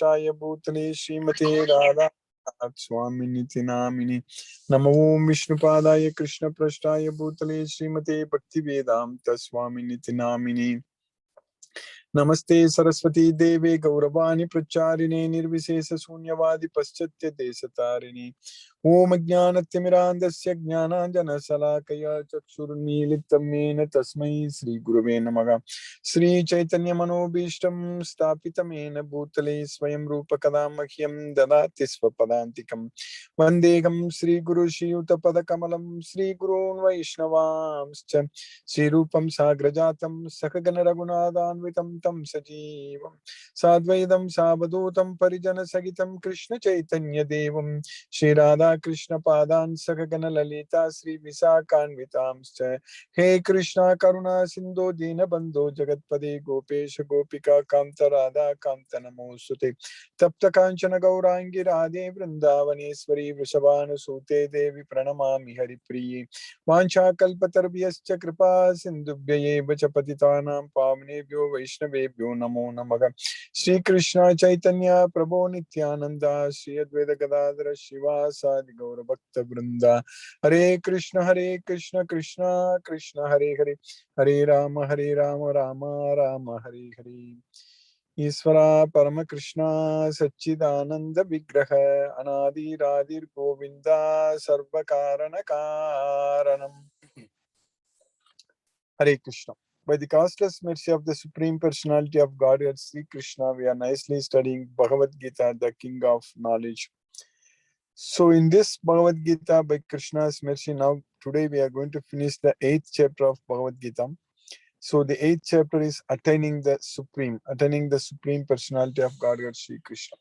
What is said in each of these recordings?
Prashtaya Bhutale Srimate Radha Swaminiti Namini Namo Om Vishnupadaya Krishna Prashtaya Bhutale Srimate Bhakti Vedanta Swaminiti Namini Namaste Saraswati Deve Gauravani Pracharine Nirvisesa Sunyavadi Paschatya Desatarini Om Jnanatymirandasya Jnananjana Salakaya Chakshurmilitamena Tasmai Sri Gurave Namaha Sri Chaitanya Manobishtam Stapitamena Bhutale Swayam Rupa Kadamahyam Dadati Swapadantikam Vandegam Sri Guru Shiyuta Padakamalam Sri Gurun Vaishnavamscha Sri Rupam Sagrajatam Sakagana Raghunathanvitam Tam Sajivam Sadvaidam Sabadutam Parijana Sagitam Krishna Chaitanya Devam Shri Radha Krishna Padan Sakagana Lalita Sri Visakanvitamscha He Krishna Karuna Sindhu Dina Bandhu Jagatpade Gopesha Gopika Kamta Radha Kamta Namosute Tapta Kanchana Gaurangi Radhe Vrindavaneshwari Vrishabhanu Sute Devi Pranamami Haripriye Vancha Kalpatarvyascha Kripa Sindhubhyaye Vachapatitanam Pavnebhyo Vaishnavebhyo Namo Namaha Sri Krishna Chaitanya Prabhu Nityananda Sri Advaita Gadadhara Shiva Sadi Gaura Bhakta Vrinda Hare Krishna Krishna Krishna Hare Hare Hare Rama Rama Rama Hare Hare Isvara Parama Krishna Satchidananda Vigraha Anadi Radhir Govinda Sarva Karana Karanam Hare Krishna. By the costless mercy of the Supreme Personality of Godhead, Sri Krishna, we are nicely studying Bhagavad Gita, the King of Knowledge. So in this Bhagavad Gita, by Krishna's mercy, now today we are going to finish the 8th chapter of Bhagavad Gita. So the 8th chapter is attaining the Supreme Personality of Godhead, Sri Krishna.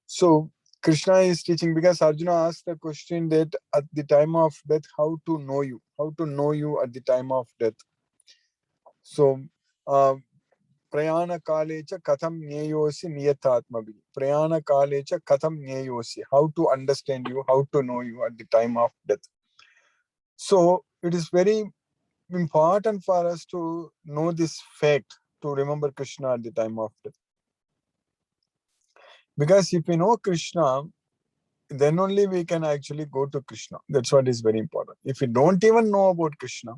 So Krishna is teaching, because Arjuna asked the question that at the time of death, how to know you at the time of death. So, Prayana Kalecha Katham Nyeyosi Niyatatmabi. Prayana Kalecha Katham Nyeyosi. How to understand you, how to know you at the time of death. So, it is very important for us to know this fact, to remember Krishna at the time of death. Because if we know Krishna, then only we can actually go to Krishna. That's what is very important. If we don't even know about Krishna,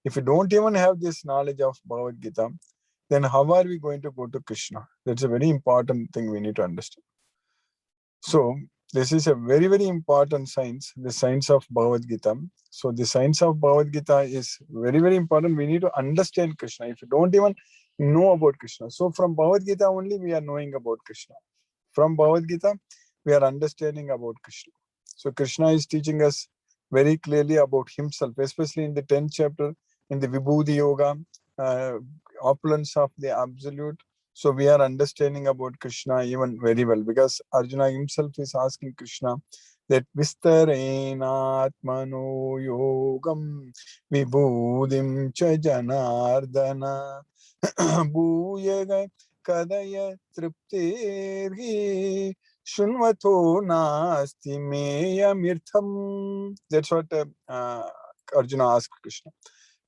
if we don't even have this knowledge of Bhagavad Gita, then how are we going to go to Krishna? That's a very important thing we need to understand. So this is a very, very important science, the science of Bhagavad Gita. So the science of Bhagavad Gita is very, very important. We need to understand Krishna. If you don't even know about Krishna, so from Bhagavad Gita only we are knowing about Krishna. From Bhagavad Gita, we are understanding about Krishna. So Krishna is teaching us very clearly about himself, especially in the 10th chapter, in the Vibhuti Yoga, opulence of the Absolute. So we are understanding about Krishna even very well, because Arjuna himself is asking Krishna that Vistarena Atmano Yogam Vibhudim Cha Janardana Bhuyaga Kadaya Triptirhi Shunvato Nasti Meyamirtham. That's what Arjuna asked Krishna.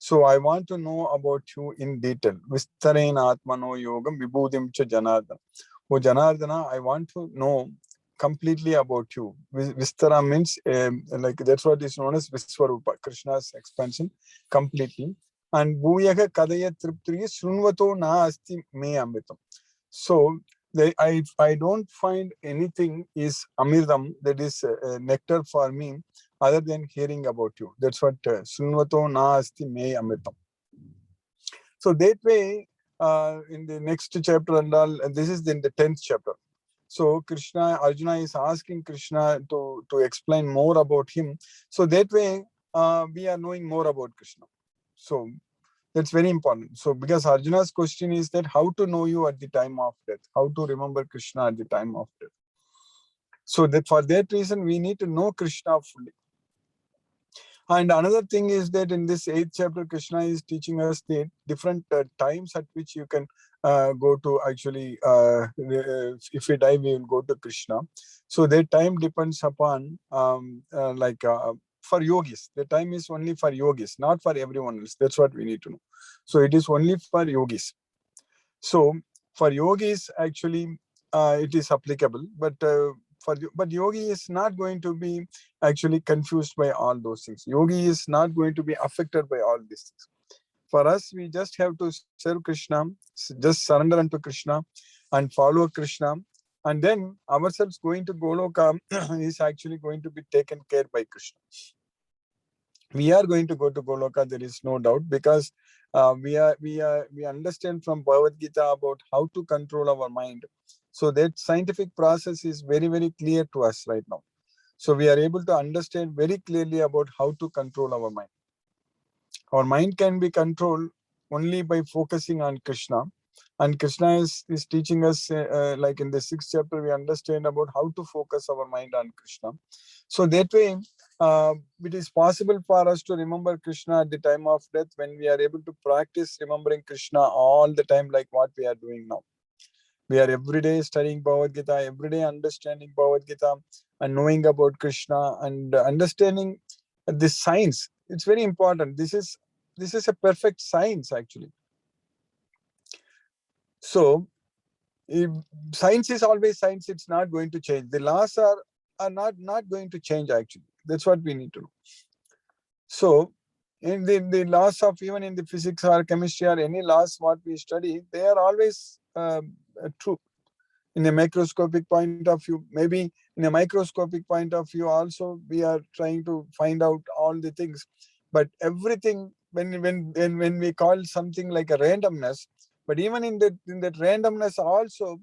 So I want to know about you in detail. Vistarena Atmano Yogam Vibhudim Cha Janardana. Oh Janardana, I want to know completely about you. Vistara means like that's what is known as Viswarupa, Krishna's expansion completely. And Bhuyaga Kadaya Triptriya Shrunvato Na Asti Me Amritam. So I don't find anything is Amirdam, that is nectar for me, other than hearing about you. That's what Shrunvato Na Asti Me Amritam. So that way, in the next chapter and all, this is in the 10th chapter. So Arjuna is asking Krishna to explain more about him. So that way, we are knowing more about Krishna. So that's very important. So because Arjuna's question is that how to know you at the time of death, how to remember Krishna at the time of death. So that for that reason, we need to know Krishna fully. And another thing is that in this 8th chapter, Krishna is teaching us the different times at which you can go to actually, if we die, we will go to Krishna. So that time depends upon for yogis. The time is only for yogis, not for everyone else. That's what we need to know. So it is only for yogis. So for yogis, actually, it is applicable. But but yogi is not going to be actually confused by all those things. Yogi is not going to be affected by all these things. For us, we just have to serve Krishna, just surrender unto Krishna and follow Krishna. And then ourselves going to Goloka is actually going to be taken care by Krishna. We are going to go to Goloka, there is no doubt, because we understand from Bhagavad Gita about how to control our mind. So that scientific process is very, very clear to us right now. So we are able to understand very clearly about how to control our mind. Our mind can be controlled only by focusing on Krishna. And Krishna is teaching us, like in the 6th chapter, we understand about how to focus our mind on Krishna. So that way, it is possible for us to remember Krishna at the time of death when we are able to practice remembering Krishna all the time, like what we are doing now. We are every day studying Bhagavad Gita, every day understanding Bhagavad Gita and knowing about Krishna and understanding this science. It's very important. This is a perfect science actually. So if science is always science, it's not going to change. The laws are not going to change actually. That's what we need to know. So in the laws of, even in the physics or chemistry or any laws what we study, they are always true. In a macroscopic point of view, maybe in a microscopic point of view also, we are trying to find out all the things. But everything, when we call something like a randomness, but even in that randomness also,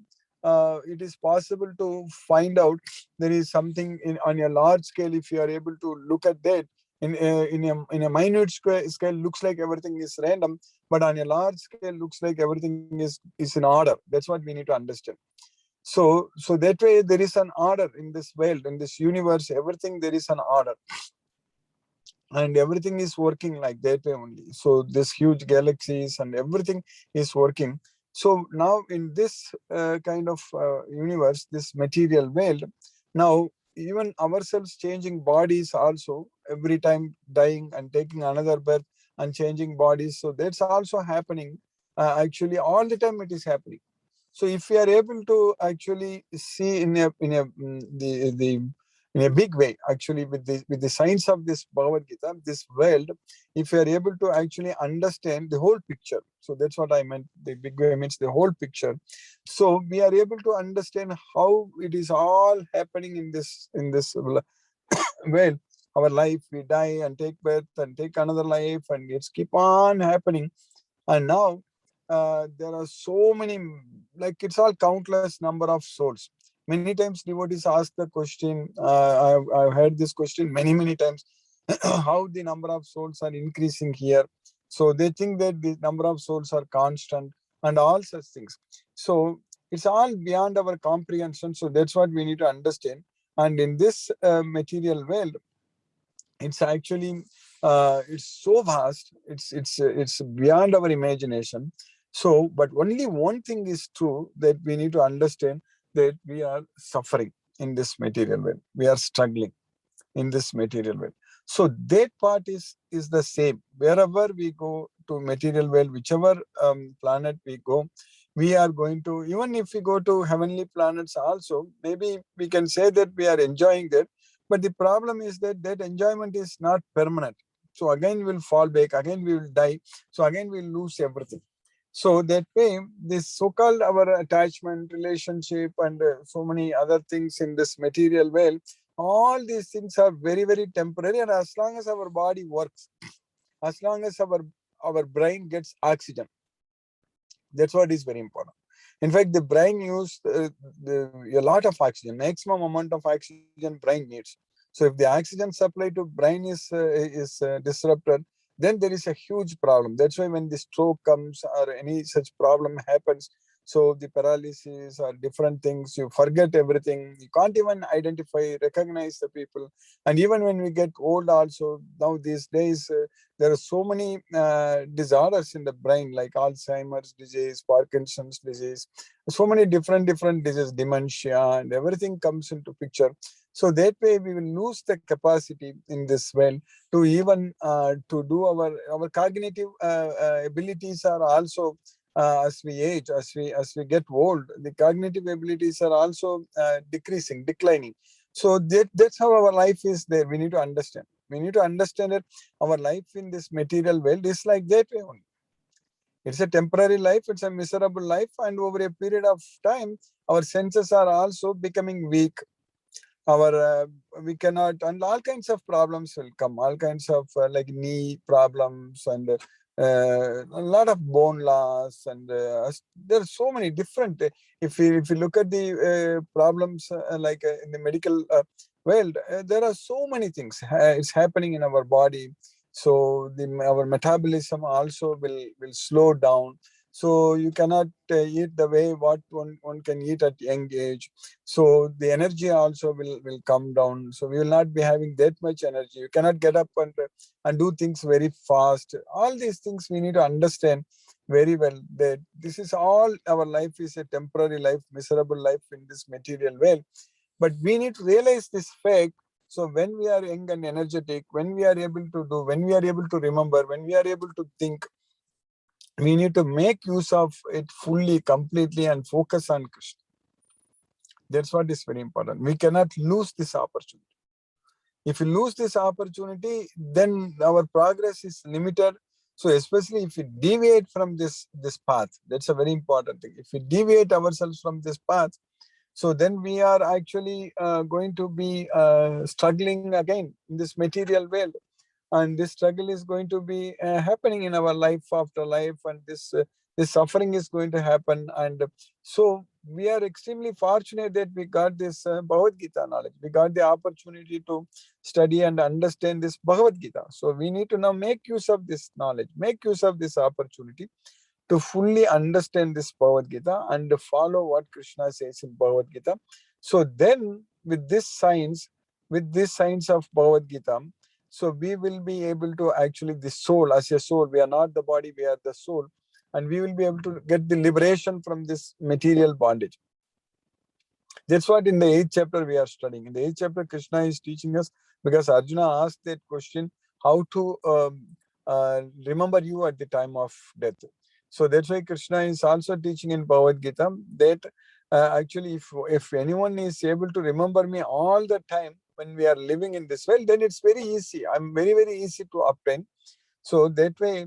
it is possible to find out there is something on a large scale. If you are able to look at that in a minute scale, looks like everything is random, but on a large scale looks like everything is in order. That's what we need to understand. So that way there is an order in this world, in this universe, everything there is an order. And everything is working like that way only. So this huge galaxies and everything is working. So now in this kind of universe, this material world, now even ourselves changing bodies also, every time dying and taking another birth and changing bodies. So that's also happening. Actually, all the time it is happening. So if we are able to actually see the in a big way, actually with the science of this Bhagavad Gita, this world, if we are able to actually understand the whole picture, so that's what I meant. The big way means the whole picture. So we are able to understand how it is all happening in this world. Our life, we die and take birth and take another life, and it's keep on happening. And now there are so many, like it's all countless number of souls. Many times devotees ask the question, I've heard this question many times, how the number of souls are increasing here. So they think that the number of souls are constant and all such things. So it's all beyond our comprehension. So that's what we need to understand. And in this material world, it's actually it's so vast, it's beyond our imagination. So but only one thing is true, that we need to understand that we are suffering in this material world, we are struggling in this material world. So that part is the same wherever we go to material world, whichever planet we go. We are going to, even if we go to heavenly planets also, maybe we can say that we are enjoying that. But the problem is that that enjoyment is not permanent. So again we'll fall back, again we will die, so again we'll lose everything. So that way, this so-called our attachment, relationship, and so many other things in this material world, all these things are very, very temporary. And as long as our body works, as long as our brain gets oxygen, that's what is very important. In fact, the brain uses a lot of oxygen, maximum amount of oxygen brain needs. So if the oxygen supply to brain is disrupted, then there is a huge problem. That's why when the stroke comes or any such problem happens, so the paralysis or different things, you forget everything. You can't even identify, recognize the people. And even when we get old also, now these days, there are so many disorders in the brain, like Alzheimer's disease, Parkinson's disease, so many different diseases, dementia, and everything comes into picture. So that way we will lose the capacity in this world to even to do our cognitive abilities are also as we age, as we get old, the cognitive abilities are also declining. So that's how our life is there. We need to understand. We need to understand that our life in this material world is like that way only. It's a temporary life, it's a miserable life, and over a period of time, our senses are also becoming weak. Our we cannot, and all kinds of problems will come, all kinds of like knee problems, and a lot of bone loss, and there are so many different. If you look at the problems like in the medical world, there are so many things. It's happening in our body. So our metabolism also will slow down. So you cannot eat the way what one can eat at young age. So the energy also will come down. So we will not be having that much energy. You cannot get up and do things very fast. All these things we need to understand very well, that this is all, our life is a temporary life, miserable life in this material world. But we need to realize this fact. So when we are young and energetic, when we are able to do, when we are able to remember, when we are able to think, we need to make use of it fully, completely, and focus on Krishna. That's what is very important. We cannot lose this opportunity. If we lose this opportunity, then our progress is limited. So especially if we deviate from this path, that's a very important thing. If we deviate ourselves from this path, so then we are actually going to be struggling again in this material world. And this struggle is going to be happening in our life after life, and this suffering is going to happen. And so we are extremely fortunate that we got this Bhagavad Gita knowledge. We got the opportunity to study and understand this Bhagavad Gita. So we need to now make use of this knowledge, make use of this opportunity to fully understand this Bhagavad Gita and follow what Krishna says in Bhagavad Gita. So then with this science of Bhagavad Gita, so we will be able to actually, the soul, as a soul, we are not the body, we are the soul, and we will be able to get the liberation from this material bondage. That's what in the 8th chapter we are studying. In the 8th chapter, Krishna is teaching us, because Arjuna asked that question, how to remember you at the time of death. So that's why Krishna is also teaching in Bhagavad Gita that actually if anyone is able to remember me all the time when we are living in this world, then it's very easy. I'm very, very easy to obtain. So that way,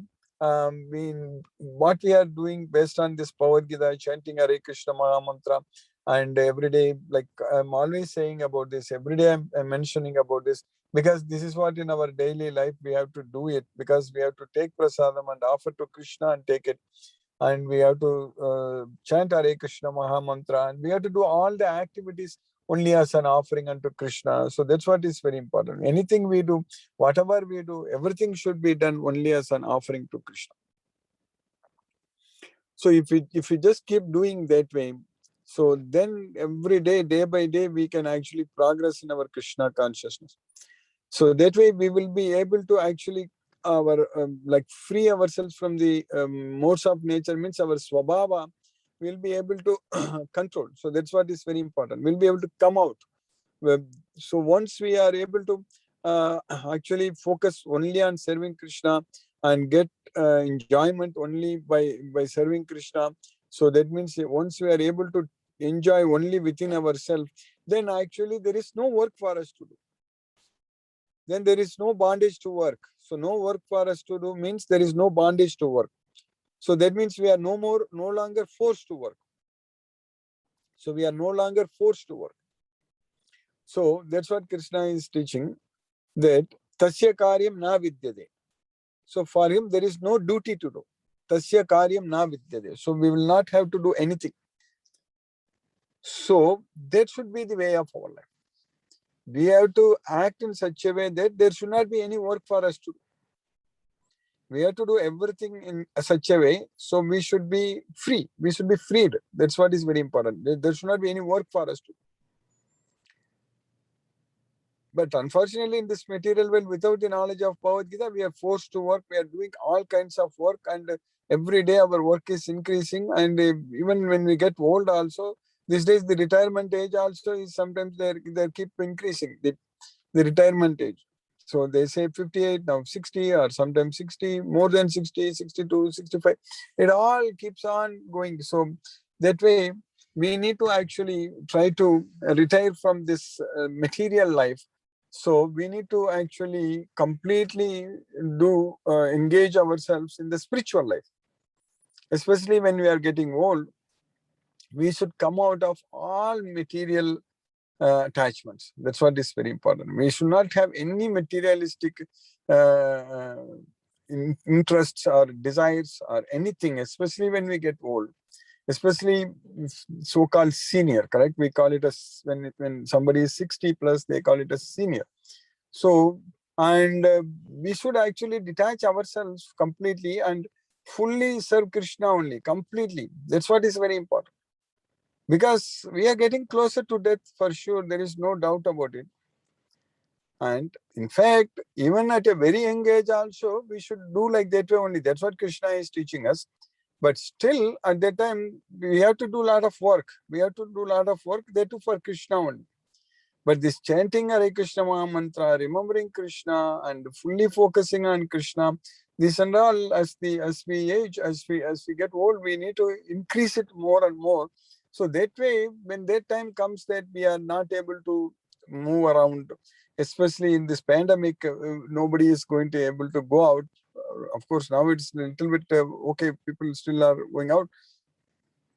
what we are doing based on this Bhagavad Gita, chanting Hare Krishna Maha Mantra, and every day, like I'm always saying about this, every day I'm mentioning about this, because this is what in our daily life we have to do it, because we have to take prasadam and offer to Krishna and take it. And we have to chant Hare Krishna Maha Mantra, and we have to do all the activities only as an offering unto Krishna. So that's what is very important. Anything we do, whatever we do, everything should be done only as an offering to Krishna. So if we just keep doing that way, so then every day, day by day, we can actually progress in our Krishna consciousness. So that way we will be able to actually like free ourselves from the modes of nature, means our swabhava, we'll be able to control. So that's what is very important. We'll be able to come out. So once we are able to actually focus only on serving Krishna and get enjoyment only by serving Krishna, so that means once we are able to enjoy only within ourselves, then actually there is no work for us to do. Then there is no bondage to work. So no work for us to do means there is no bondage to work. So that means we are no longer forced to work. So we are no longer forced to work. So that's what Krishna is teaching, that tasya karyam na vidyate. So for him there is no duty to do. Tasya karyam na vidyate. So we will not have to do anything. So that should be the way of our life. We have to act in such a way that there should not be any work for us to do. We have to do everything in such a way, so we should be free. We should be freed. That's what is very important. There should not be any work for us to do. But unfortunately, in this material world, without the knowledge of Bhagavad Gita, we are forced to work. We are doing all kinds of work, and every day our work is increasing. And even when we get old also, these days the retirement age also is sometimes they keep increasing, the retirement age. So they say 58, now 60, or sometimes 60, more than 60, 62, 65. It all keeps on going. So that way, we need to actually try to retire from this material life. So we need to actually completely engage ourselves in the spiritual life. Especially when we are getting old, we should come out of all material attachments. That's what is very important. We should not have any materialistic uh, interests or desires or anything, especially when we get old. Especially so-called senior, correct? We call it as when somebody is 60 plus, they call it a senior. So, and we should actually detach ourselves completely and fully serve Krishna only, completely. That's what is very important. Because we are getting closer to death for sure, there is no doubt about it. And in fact, even at a very young age also, we should do like that way only. That's what Krishna is teaching us. But still, at that time, we have to do a lot of work. We have to do a lot of work, that too for Krishna only. But this chanting Hare Krishna Maha Mantra, remembering Krishna and fully focusing on Krishna, this and all, as we age, as we get old, we need to increase it more and more. So that way, when that time comes that we are not able to move around, especially in this pandemic, nobody is going to able to go out. Of course, now it's a little bit okay, people still are going out.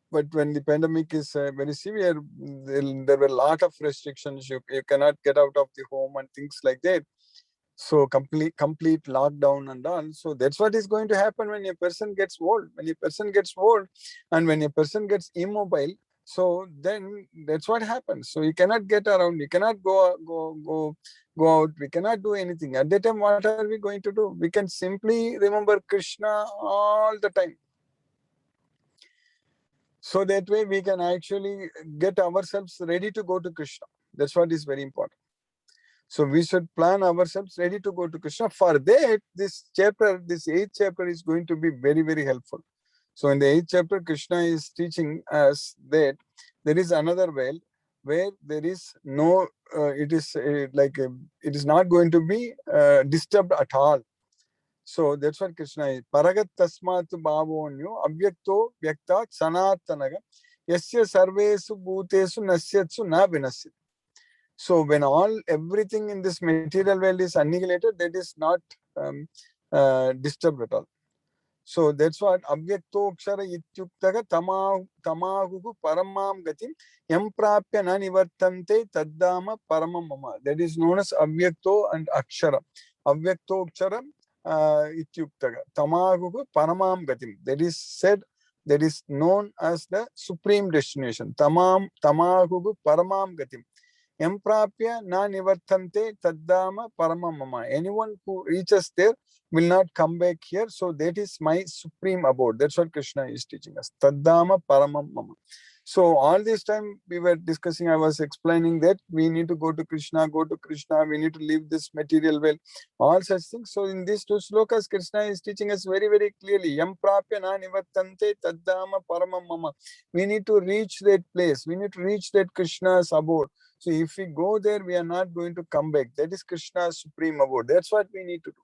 But when the pandemic is very severe, there were a lot of restrictions. You cannot get out of the home and things like that. So complete lockdown and all. So that's what is going to happen when a person gets old. When a person gets old and when a person gets immobile, so then that's what happens. So you cannot get around. You cannot go out. We cannot do anything. At that time, what are we going to do? We can simply remember Krishna all the time. So that way we can actually get ourselves ready to go to Krishna. That's what is very important. So we should plan ourselves ready to go to Krishna. For that, this 8th chapter is going to be very, very helpful. So in the 8th chapter, Krishna is teaching us that there is another well where there is no, it is not going to be disturbed at all. So that's what Krishna is. Paragat tasmat bhavonyo avyakto vyaktat sanatanaga yasya sarvesu bhutesu nasyatsu na vinasya. So when everything in this material world is annihilated, that is not disturbed at all. So that's what avyakto kshara ityuktaga tamahugu paramam gatim yam prapya na nivartante taddama paramam mama. That is known as avyakto and akshara. Avyakto kshara ityuktaga tamahugu paramam gatim. That is said, that is known as the supreme destination. Tamahugu paramam gatim. Emprapya na nivartante taddama paramam mama. Anyone who reaches there will not come back here. So that is my supreme abode. That's what Krishna is teaching us. Taddama paramam mama. So all this time we were discussing, I was explaining that we need to go to Krishna, we need to leave this material world, all such things. So in these two slokas, Krishna is teaching us very, very clearly. Yam prapya na nivartante taddama paramam mama. We need to reach that place. We need to reach that Krishna's abode. So if we go there, we are not going to come back. That is Krishna's supreme abode. That's what we need to do.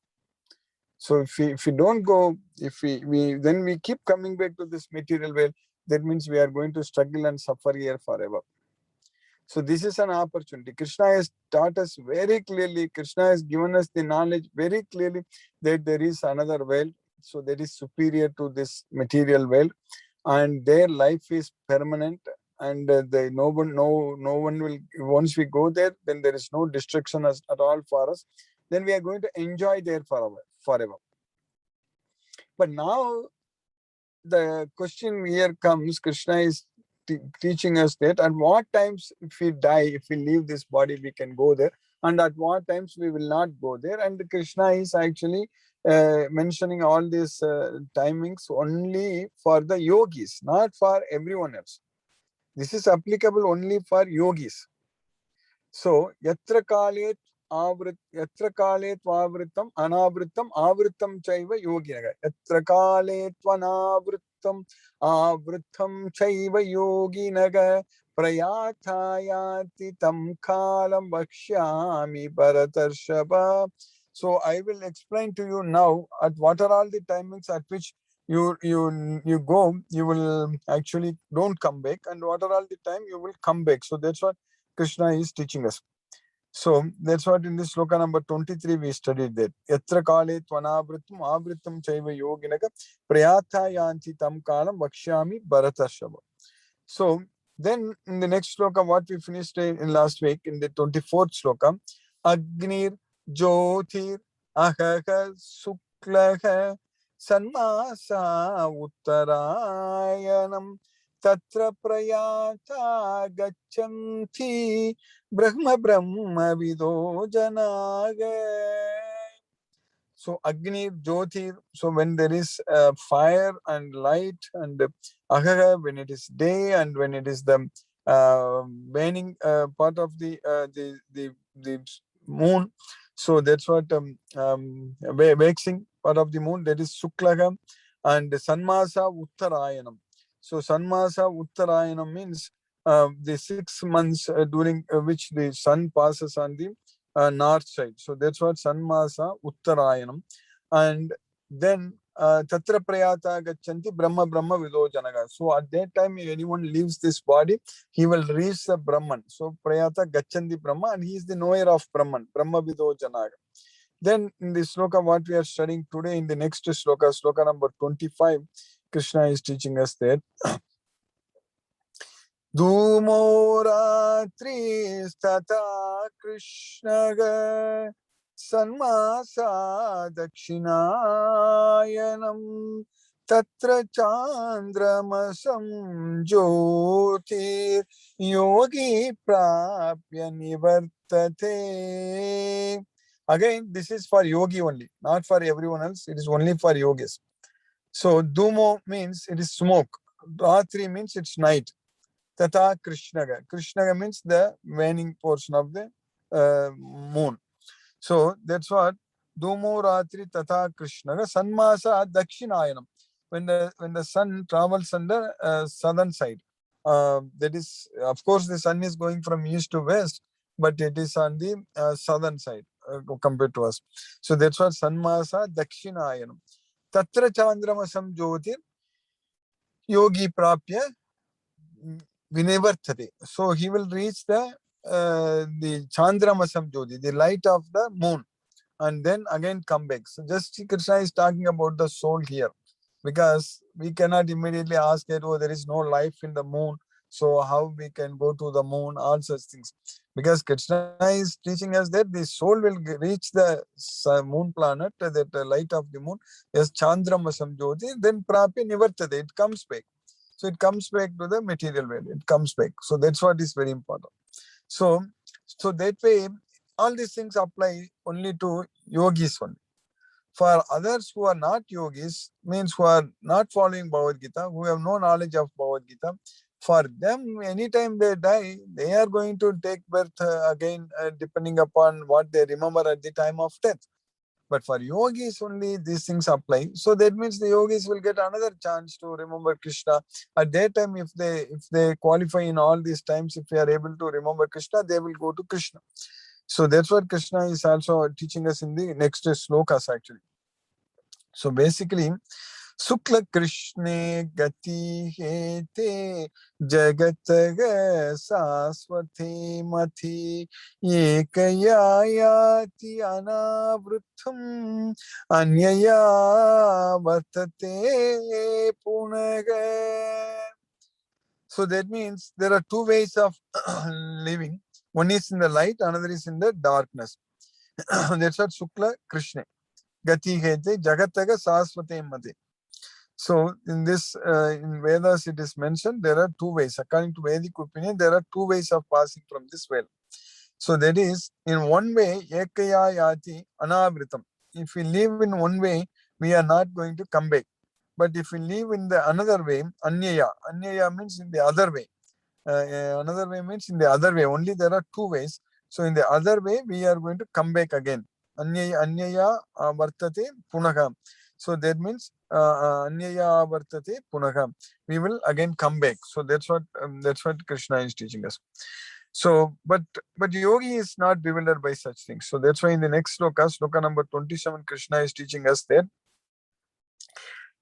So if we don't go, if then we keep coming back to this material world, that means we are going to struggle and suffer here forever. So this is an opportunity. Krishna has taught us very clearly. Krishna has given us the knowledge very clearly that there is another world. So that is superior to this material world, and their life is permanent. And no one will, once we go there, then there is no destruction at all for us. Then we are going to enjoy there forever. But now the question here comes, Krishna is teaching us that at what times if we die, if we leave this body, we can go there, and at what times we will not go there. And Krishna is actually mentioning all these timings only for the yogis, not for everyone else. This is applicable only for yogis. So, yatra kale tvavritam anavritam avritam chaiva yoginaga. Yatra kale tvanavritam avritam chaiva yoginaga prayatayati tam kalam vakshyami Bharatarshava. So I will explain to you now at what are all the timings at which you go, you will actually don't come back, and what are all the time you will come back. So that's what Krishna is teaching us. So that's what in this sloka number 23 we studied that. Yatra kale tvanavritam avritam chaiva yoginaka prayatha yanti tam kalam vakshyami Bharatarshava. So then in the next sloka, what we finished in last week, in the 24th sloka, Agnir Jyotir Ahaka Suklaha Sanmasa Uttarayanam Tatra Prayata Gachanti Brahma Vido Janaga. So Agni, Jyotir, so when there is fire and light, and Ahaga when it is day, and when it is the waning part of the moon. So that's what waxing part of the moon, that is Suklaga, and Sanmasa Uttarayanam. So Sanmasa Uttarayanam means the 6 months during which the sun passes on the north side. So that's what Sanmasa Uttarayanam. And then Tatra Prayata Gachanti Brahma Vido Janaga. So at that time, if anyone leaves this body, he will reach the Brahman. So Prayata Gachanti Brahma, and he is the knower of Brahman, Brahma Vido Janaga. Then in the sloka what we are studying today, in the next sloka, sloka number 25, Krishna is teaching us that Dhumo ratri stata Krishnaga Sanmasa Dakshinayanam Tatra Chandramasam Jyotir Yogi Prapya Nivartate. Again, this is for yogi only, not for everyone else. It is only for yogis. So Dhumo means it is smoke. Ratri means it's night. Tata Krishnaga. Krishnaga means the waning portion of the moon. So that's what Dhumo Ratri Tata Krishnaga Sanmasa Dakshinayanam. When the sun travels on the southern side, that is, of course, the sun is going from east to west, but it is on the southern side compared to us. So that's what Sanmasa Dakshinayanam. Tatra Chandramasam Jyotir Yogi Prapya Vinivarthate. So he will reach the Chandramasam Jyoti, the light of the moon, and then again come back. So just Krishna is talking about the soul here, because we cannot immediately ask that, oh, there is no life in the moon, so how we can go to the moon, all such things. Because Krishna is teaching us that the soul will reach the moon planet, that light of the moon, as Chandramasam Jyoti, then Prapi Nivartate, it comes back. So it comes back to the material world. It comes back. So that's what is very important. So that way, all these things apply only to yogis only. For others who are not yogis, means who are not following Bhagavad Gita, who have no knowledge of Bhagavad Gita, for them, anytime they die, they are going to take birth again, depending upon what they remember at the time of death. But for yogis only these things apply. So that means the yogis will get another chance to remember Krishna. At that time, if they qualify in all these times, if they are able to remember Krishna, they will go to Krishna. So that's what Krishna is also teaching us in the next slokas actually. So basically, Sukla Krishne Gati Hete Jagataga Saswati Mati Ekayayati Anavrutham Anyaya Vartate Punaga. So that means there are two ways of living. One is in the light, another is in the darkness. That's what Sukla Krishna Gati Hete Jagataga Saswati Mati. So in this, in Vedas it is mentioned, there are two ways. According to Vedic opinion, there are two ways of passing from this well. So that is, in one way, ekaya yati anavritam. If we live in one way, we are not going to come back. But if we live in the another way, anyaya means in the other way. Another way means in the other way. Only there are two ways. So in the other way, we are going to come back again. Anyaya vartate punaha. So that means anyaya vartate punaha. We will again come back. So that's what Krishna is teaching us. So, but yogi is not bewildered by such things. So that's why in the next sloka number 27, Krishna is teaching us that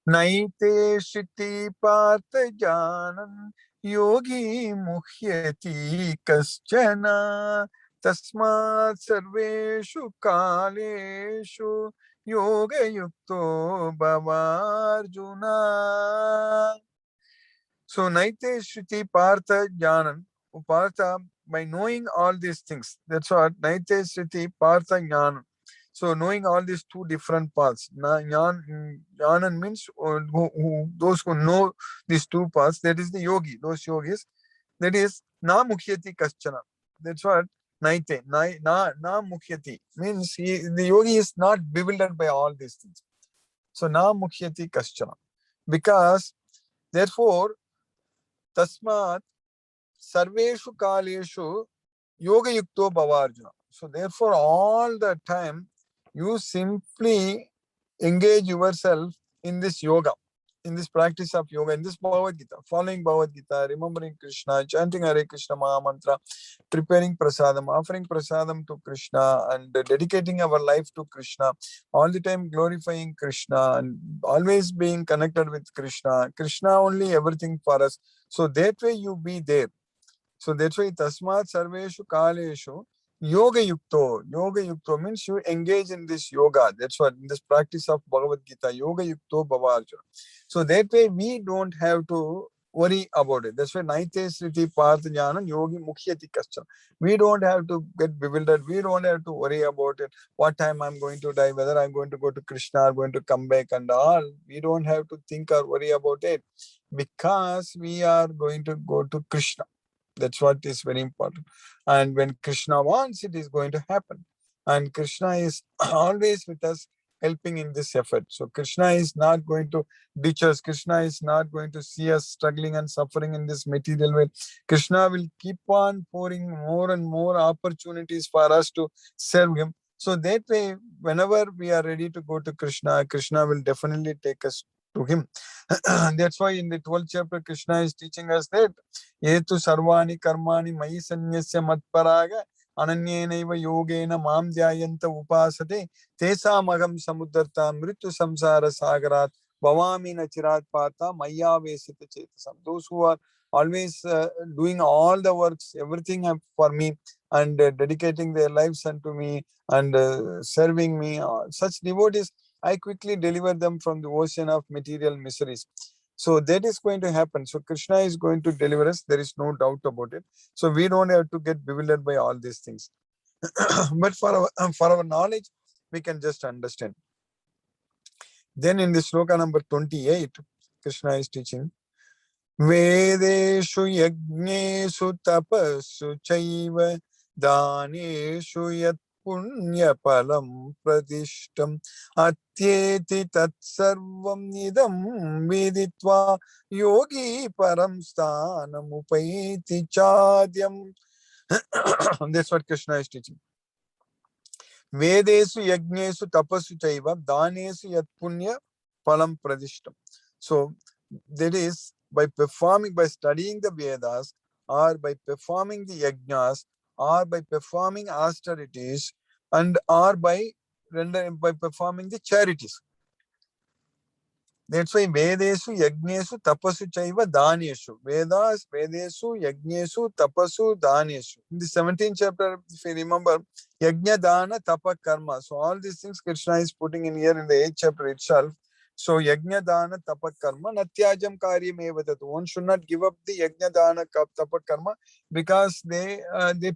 Naite shiti partha janan yogi muhyati kaschana tasmat sarveshu kaleshu yoga yukto bhavarjuna. So Naite Shruti Partha Jnanan, Partha, by knowing all these things, that's what Naite Shruti Partha Jnanan. So knowing all these two different paths. Jnanan means those who know these two paths, that is the yogi, those yogis, that is na mukhyati kaschana. That's what Naite, na mukhyati means the yogi is not bewildered by all these things. So na mukhyati kaschana. Because therefore, tasmat sarveshu kaleshu yoga yukto bhavarjuna. So therefore, all the time you simply engage yourself in this yoga, in this practice of yoga, in this Bhagavad Gita, following Bhagavad Gita, remembering Krishna, chanting Hare Krishna Maha Mantra, preparing prasadam, offering prasadam to Krishna, and dedicating our life to Krishna, all the time glorifying Krishna, and always being connected with Krishna. Krishna only everything for us. So that way you be there. So that's why tasmat sarveshu kaleshu yoga yukto. Yoga yukto means you engage in this yoga. That's what in this practice of Bhagavad Gita, yoga yukto bhavarjuna. So that way we don't have to worry about it. That's why Naite Sriti Partha Jnanam Yogi Mukhyati Kaschana. We don't have to get bewildered. We don't have to worry about it. What time I'm going to die, whether I'm going to go to Krishna or going to come back and all. We don't have to think or worry about it because we are going to go to Krishna. That's what is very important. And when Krishna wants, it is going to happen. And Krishna is always with us, helping in this effort. So Krishna is not going to ditch us. Krishna is not going to see us struggling and suffering in this material way. Krishna will keep on pouring more and more opportunities for us to serve him. So that way, whenever we are ready to go to Krishna, Krishna will definitely take us to him. That's why in the 12th chapter, Krishna is teaching us that Yetu sarvani karmani mayi sanyasya matparaga ananyenaiva yogena mam dhyayanta upasate tesamagam samuddarta mritu samsara sagarat bhavami nachirat pata maya vesita chetasam. Those who are always doing all the works, everything for me, and dedicating their lives unto me and serving me, such devotees, I quickly deliver them from the ocean of material miseries. So that is going to happen. So Krishna is going to deliver us. There is no doubt about it. So we don't have to get bewildered by all these things. But for our knowledge, we can just understand. Then in the sloka number 28, Krishna is teaching, Vedeshu yajneshu tapasu chaiva daneshu yat punya palam pradishtam atyeti tat sarvam nidam viditva yogi param sthanam upaiti chadyam. That's what Krishna is teaching. Vedesu yajnesu tapasu chaiva danesu yat punya palam pradishtam. So that is by studying the Vedas, or by performing the yajnas, or by performing austerities, and or by performing the charities. That's why Vedesu, Yagnesu, Tapasu Chaiva, Dhaneshu. Vedas, Vedesu, Yagnesu, Tapasu, Dhaneshu. In the 17th chapter, if you remember, Yajna, Dana, Tapa, Karma. So all these things Krishna is putting in here in the 8th chapter itself. So Yajna, Dana, Tapa, Karma, Natyajam Karyam Evatatu. One should not give up the Yajna, Dana, Tapa, Karma because they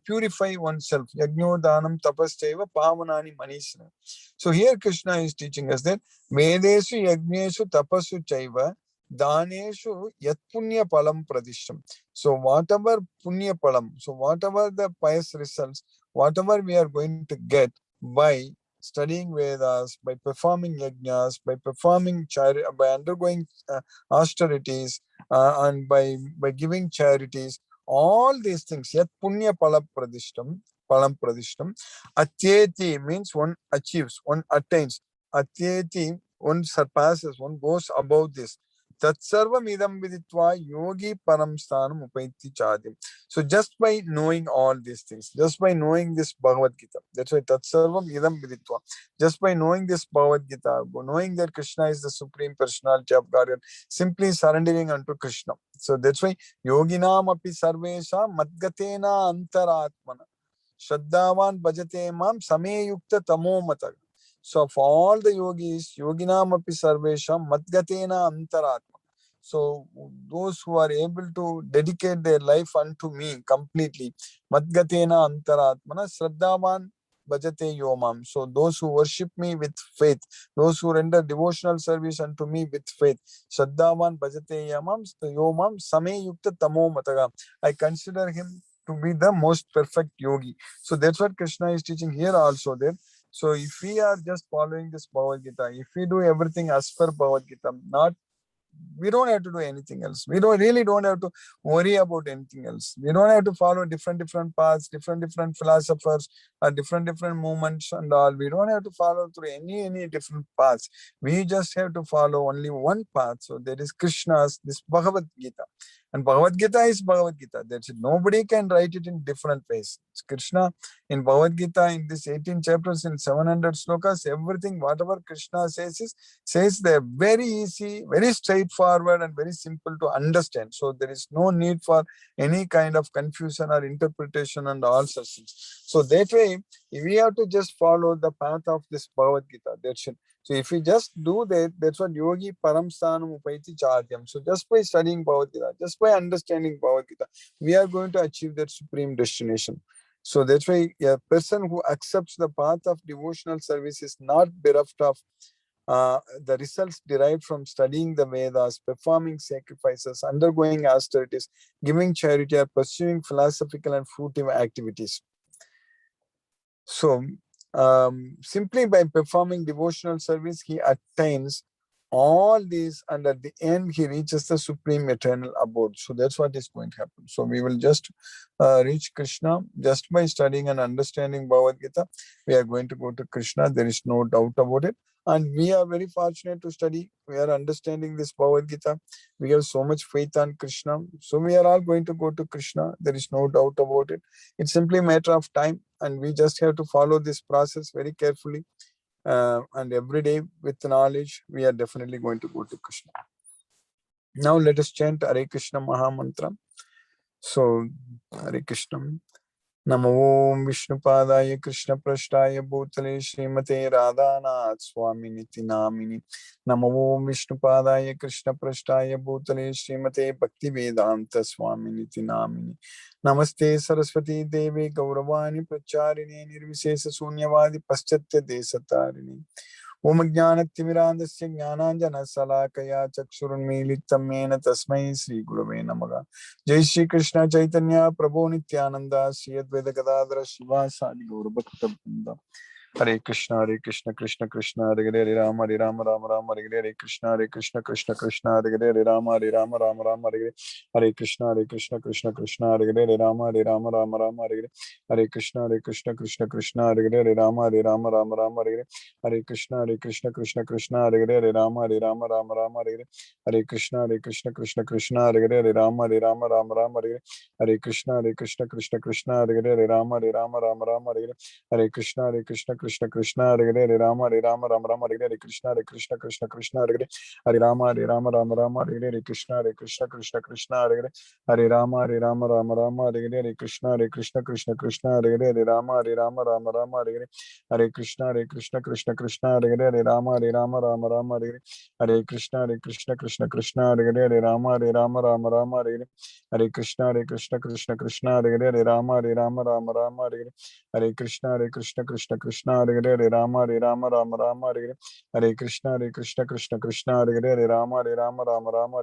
purify oneself. Yajno, Danam, Tapas, Chaiva, Pavanani, Manishna. So here Krishna is teaching us that Vedesu yagneshu tapasu chaiva daneshu yat punya palam pradishtam. So whatever punya palam, so whatever the pious results, whatever we are going to get by studying Vedas, by performing yajnas, by performing by undergoing austerities, and by giving charities, all these things, yat punya palam pradishtam. Atyeti means one achieves, one attains. Atyeti, one surpasses, one goes above this. Tatsarvam idam viditva yogi param sthanam upaiti chadim. So just by knowing all these things, just by knowing this Bhagavad Gita, that's why Tatsarvam idam viditva. Just by knowing this Bhagavad Gita, knowing that Krishna is the Supreme Personality of Godhead, simply surrendering unto Krishna. So that's why yoginam api sarvesha madgatena antaratmana. Shraddhavan bhajate mam sameyukta tamo mata. So for all the yogis, yoginam api sarvesham madgatena antaratma. So those who are able to dedicate their life unto me completely, madgatena antaratmana shraddhavan bhajate yomam. So those who worship me with faith, those who render devotional service unto me with faith, shraddhavan bhajate yomam sameyukta tamo mataga. I consider him to be the most perfect yogi. So that's what Krishna is teaching here also there. So if we are just following this Bhagavad Gita, if we do everything as per Bhagavad Gita, not we don't have to do anything else. We don't have to worry about anything else. We don't have to follow different paths, different philosophers, different movements and all. We don't have to follow through any different paths. We just have to follow only one path. So there is Krishna's this Bhagavad Gita. And Bhagavad Gita is Bhagavad Gita. That's it. Nobody can write it in different ways. It's Krishna in Bhagavad Gita in this 18 chapters in 700 slokas. Everything, whatever Krishna says they're very easy, very straightforward, and very simple to understand. So there is no need for any kind of confusion or interpretation and all such things. So that way, we have to just follow the path of this Bhagavad Gita. That's it. So if we just do that, that's what yogi paramsthanam upaiti charyam. So just by studying Bhagavad Gita, just by understanding Bhagavad Gita, we are going to achieve that supreme destination. So that's why a person who accepts the path of devotional service is not bereft of the results derived from studying the Vedas, performing sacrifices, undergoing austerities, giving charity, or pursuing philosophical and fruitive activities. So, simply by performing devotional service, he attains all these, and at the end, he reaches the supreme eternal abode. So that's what is going to happen. So we will just reach Krishna just by studying and understanding Bhagavad Gita. We are going to go to Krishna. There is no doubt about it. And we are very fortunate to study. We are understanding this Bhagavad Gita. We have so much faith on Krishna. So we are all going to go to Krishna. There is no doubt about it. It's simply a matter of time. And we just have to follow this process very carefully. And every day with knowledge, we are definitely going to go to Krishna. Now let us chant Hare Krishna Maha Mantra. So Hare Krishna. Namo Om Vishnupadaya Krishna Prashtaya Bhutale Srimate Radhanath Swami Niti Namini. Namo Om Vishnupadaya Krishna Prashtaya Bhutale Srimate Bhakti Vedanta Swami Niti Namini. Namaste Saraswati Devi Gauravani Pracharini Nirvisesa Sunyavadi Paschatya Desatarini. Om Jnanatimirandasya Jnananjana Salakaya Chakshurunmilitam Mena Tasmai Sri Gurave Namaha. Jai Shri Krishna Chaitanya Prabhu Nityananda Sri Advaita Gadadhara Shiva Sadi Gaura Bhakta Vrinda. Hare Krishna Krishna Krishna Hare Hare Rama Rama Rama Hare Krishna Krishna Krishna Hare Hare Rama Rama Hare Krishna Krishna Krishna Hare Hare Rama Rama Hare Krishna Krishna Hare Hare Rama Rama Hare Krishna Krishna Hare Hare Rama Rama Hare Krishna Krishna Hare Hare Rama Rama Hare Krishna Krishna Hare Hare Rama Rama Hare Krishna Krishna Hare Hare Rama Rama Hare Krishna Krishna Hare Rama Rama Hare Krishna Krishna Hare Rama Rama Hare Krishna Krishna Hare Rama Rama Hare Krishna Krishna Hare Rama Rama Hare Krishna Krishna Hare Rama Rama Hare Krishna Krishna Hare Rama Rama Hare Krishna Krishna Hare Rama Rama Hare Krishna Krishna Hare Rama Rama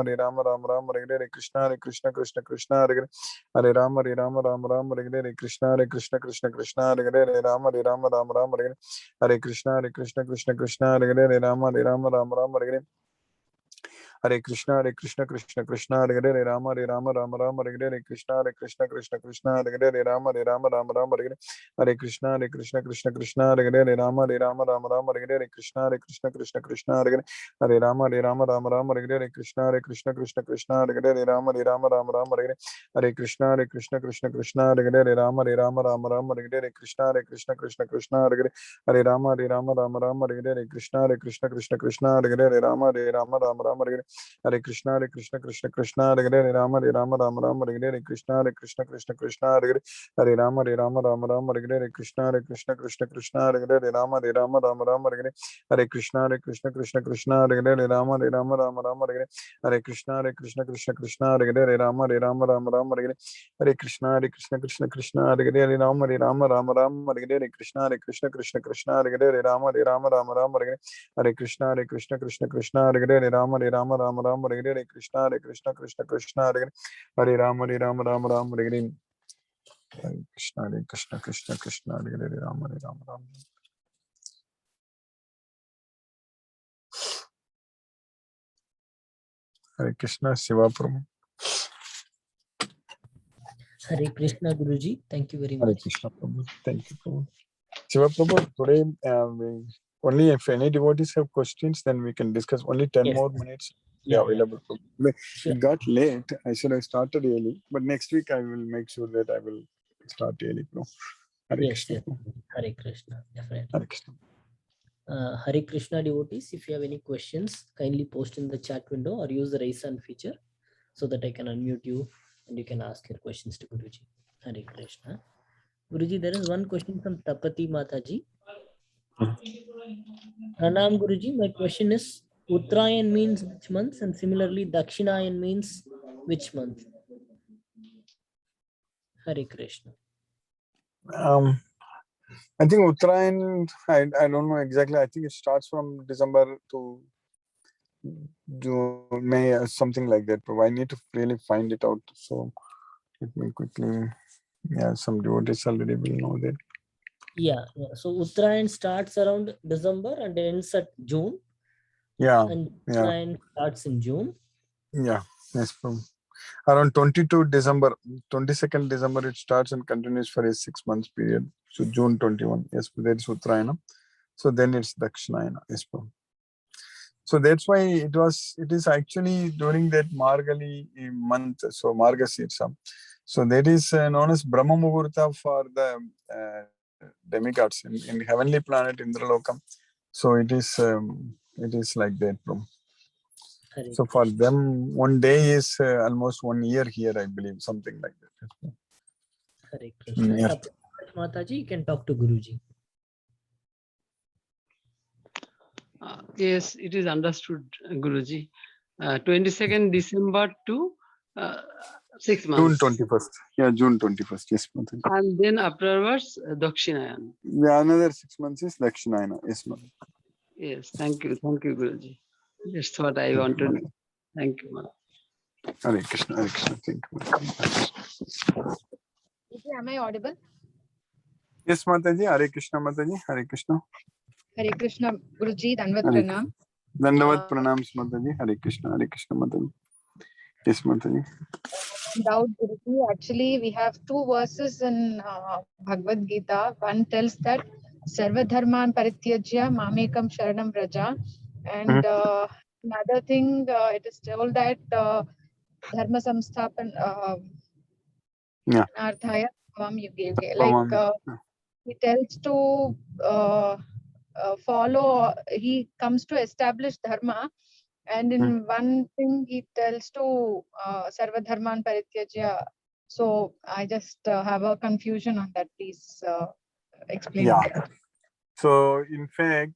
Hare Rama, Rama Rama, Hare Krishna, Krishna Krishna, Hare Rama, Rama Rama, Hare Krishna, Krishna Krishna, Hare Rama, Rama Rama, Hare Krishna, Krishna, Hare Rama, Rama, Hare Krishna, Krishna Krishna, Hare Rama, Rama Rama, Hare Krishna, Krishna, Hare Rama, Rama Rama, Hare Krishna, Krishna, Hare Rama, Rama, Hare Krishna, Krishna, Hare Rama, Rama, Hare Krishna, Krishna, Hare Rama, Rama, Hare Krishna, Krishna, Hare Rama, Rama, Hare Krishna, Krishna, Hare Rama, Rama, Hare Krishna, Krishna, Hare Rama, Rama, Hare Krishna, Krishna, Hare Rama, Rama, Hare Krishna, Krishna, Hare Rama, Rama, Hare Krishna, Krishna, Hare Rama, Rama, Hare Krishna, Krishna, Hare Rama, Rama, Hare Krishna, Krishna, Hare Rama, Rama, Hare Krishna, Krishna, Hare Rama, Rama, Hare Krishna, Krishna, Hare Rama, Rama, Hare Krishna, Krishna, Hare Rama, Rama, Hare Krishna, Krishna, Hare Rama, Rama, Hare Krishna, Hare Rama, Rama. Hare Krishna, Shiva Prabhu. Hare Krishna, Guruji. Thank you very Hare much. Krishna, Prabhu. Thank you, Prabhu. Shiva Prabhu, today only if any devotees have questions, then we can discuss. Only 10 Yes. more minutes Yeah, available. Yeah. Sure. It got late. I should have started early, but next week I will make sure that I will start early, bro. Hare Yes, Krishna. yes. Hare Krishna, definitely. Hare Krishna. Hare Krishna devotees, if you have any questions, kindly post in the chat window or use the raise hand feature so that I can unmute you and you can ask your questions to Guruji. Hare Krishna. Guruji, there is one question from Tapati Mataji. Pranam Guruji, my question is, Uttarayan means which month, and similarly Dakshinayan means which month? Hare Krishna. I think Uttarayan, I don't know exactly. I think it starts from December to June, May, or something like that. But I need to really find it out. So let me quickly. Yeah, some devotees already will know that. Yeah. So Uttarayan starts around December and ends at June. Yeah. And Yeah. Dakshinayan starts in June. Yeah. Yes, from around 22 December, 22nd December, it starts and continues for a 6 months period. So June 21. Yes, that is Uttarayana. So then it's Dakshinayana. Yes, so that's why it is actually during that Margali month, so Margasirsa. So that is known as Brahma Muhurta for the demigods in heavenly planet Indralokam. So it is like that, bro. So for them, one day is almost 1 year here, I believe, something like that. Hare Krishna. Mataji, you can talk to Guruji. Yes, it is understood, Guruji. 22nd December to 6 months. June 21st. Yeah, June 21st. Yes, Mataji. And then afterwards, Dakshinayan. Yeah, another 6 months is Dakshinayana. Yes, Mataji. Yes, thank you, Guruji. That's what I want to know. Thank you, Hare Krishna, Hare Krishna. Thank you. Am I audible? Yes, Mataji. Hare Krishna, Mataji. Hare Krishna. Hare Krishna, Guruji. Dandavat pranam. Dandavat pranams, Mataji. Hare Krishna, Mataji. Yes, Mataji. Doubt, Guruji. Actually, we have two verses in Bhagavad Gita. One tells that Sarva Dharman Parityajya Mamekam Sharanam Vraja. And another thing, it is told that Dharma Samsthapan Arthaya Vam Yuge. Like he tells to follow, he comes to establish Dharma. And in one thing, he tells to Sarva Dharman Parityajya. So I just have a confusion on that. Please explain. Yeah. So in fact,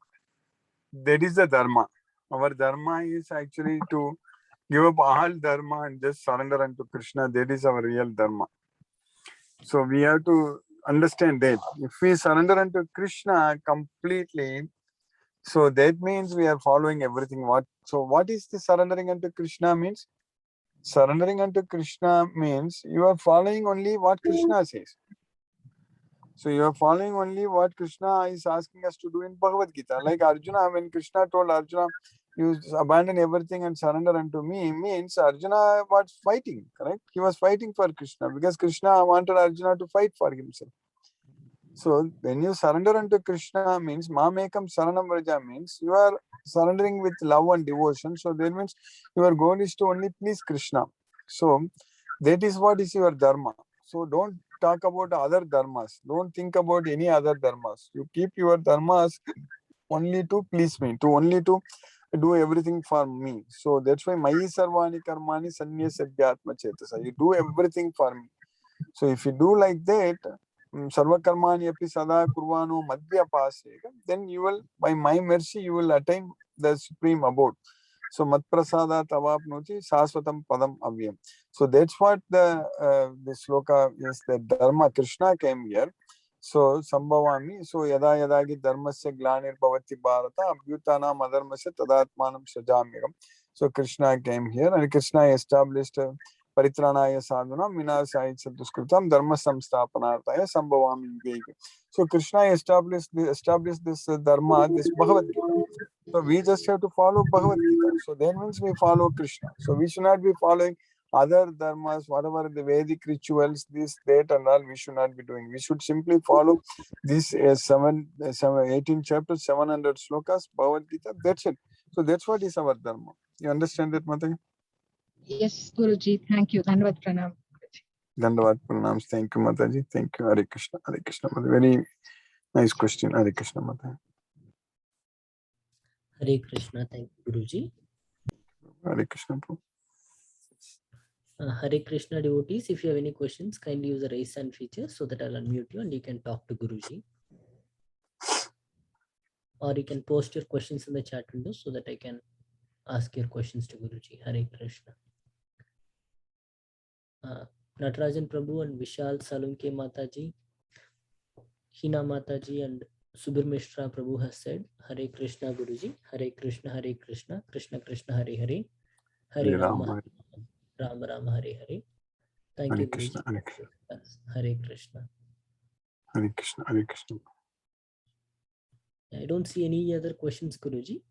that is the Dharma. Our Dharma is actually to give up all Dharma and just surrender unto Krishna. That is our real Dharma. So we have to understand that. If we surrender unto Krishna completely, so that means we are following everything. What is the surrendering unto Krishna means? surrendering unto Krishna means you are following only what Krishna says. So you are following only what Krishna is asking us to do in Bhagavad Gita. Like Arjuna, when Krishna told Arjuna, you abandon everything and surrender unto me, means Arjuna was fighting, correct? He was fighting for Krishna because Krishna wanted Arjuna to fight for himself. So when you surrender unto Krishna means Mamekam Saranam Vraja means you are surrendering with love and devotion. So that means your goal is to only please Krishna. So that is what is your dharma. So don't talk about other dharmas. Don't think about any other dharmas. You keep your dharmas only to please me, to only to do everything for me. So that's why Mayi Sarvani Karmani Sanyasabhyatma Chetasa. You do everything for me. So if you do like that, Sarva Karmani api sada kurvano madhya pasega, then you will, by my mercy, you will attain the supreme abode. So matprasada tavapnoti sasvatam padam avyam. So that's what the sloka is, the dharma. Krishna came here. So sambhavami. So yada yadagi dharmasya glanir bhavati bharata abhyutanam adharmasya tadatmanam sajamyam. So Krishna came here and Krishna established Paritranaya sadhana minasaya duskritam dharma samsthapanartaya sambhavami yuge. So Krishna established this dharma, this Bhagavad Gita. So we just have to follow Bhagavad Gita. So then means we follow Krishna. So we should not be following other dharmas, whatever the Vedic rituals, this, that, and all. We should not be doing. We should simply follow this 18 chapters, 700 slokas, Bhagavad Gita. That's it. So that's what is our dharma. You understand that, Mataji? Yes, Guruji. Thank you. Dhanavad Pranam. Dandavad Pranams. Thank you, Mataji. Thank you. Hare Krishna. Hare Krishna. Mataji. Very nice question. Hare Krishna, Mataji. Hare Krishna. Thank you, Guruji. Hare Krishna. Hare Krishna devotees, if you have any questions, kindly use the raise hand feature so that I'll unmute you and you can talk to Guruji. Or you can post your questions in the chat window so that I can ask your questions to Guruji. Hare Krishna. Natarajan Prabhu and Vishal Salunke Mataji, Hina Mataji and Subir Mishra Prabhu has said, Hare Krishna Guruji, Hare Krishna, Krishna Krishna, Hare Hare, Hare Rama, Rama Rama, Hare Hare. Thank Hare you, Krishna, Guruji. Hare Krishna. Hare Krishna. Hare Krishna. I don't see any other questions, Guruji.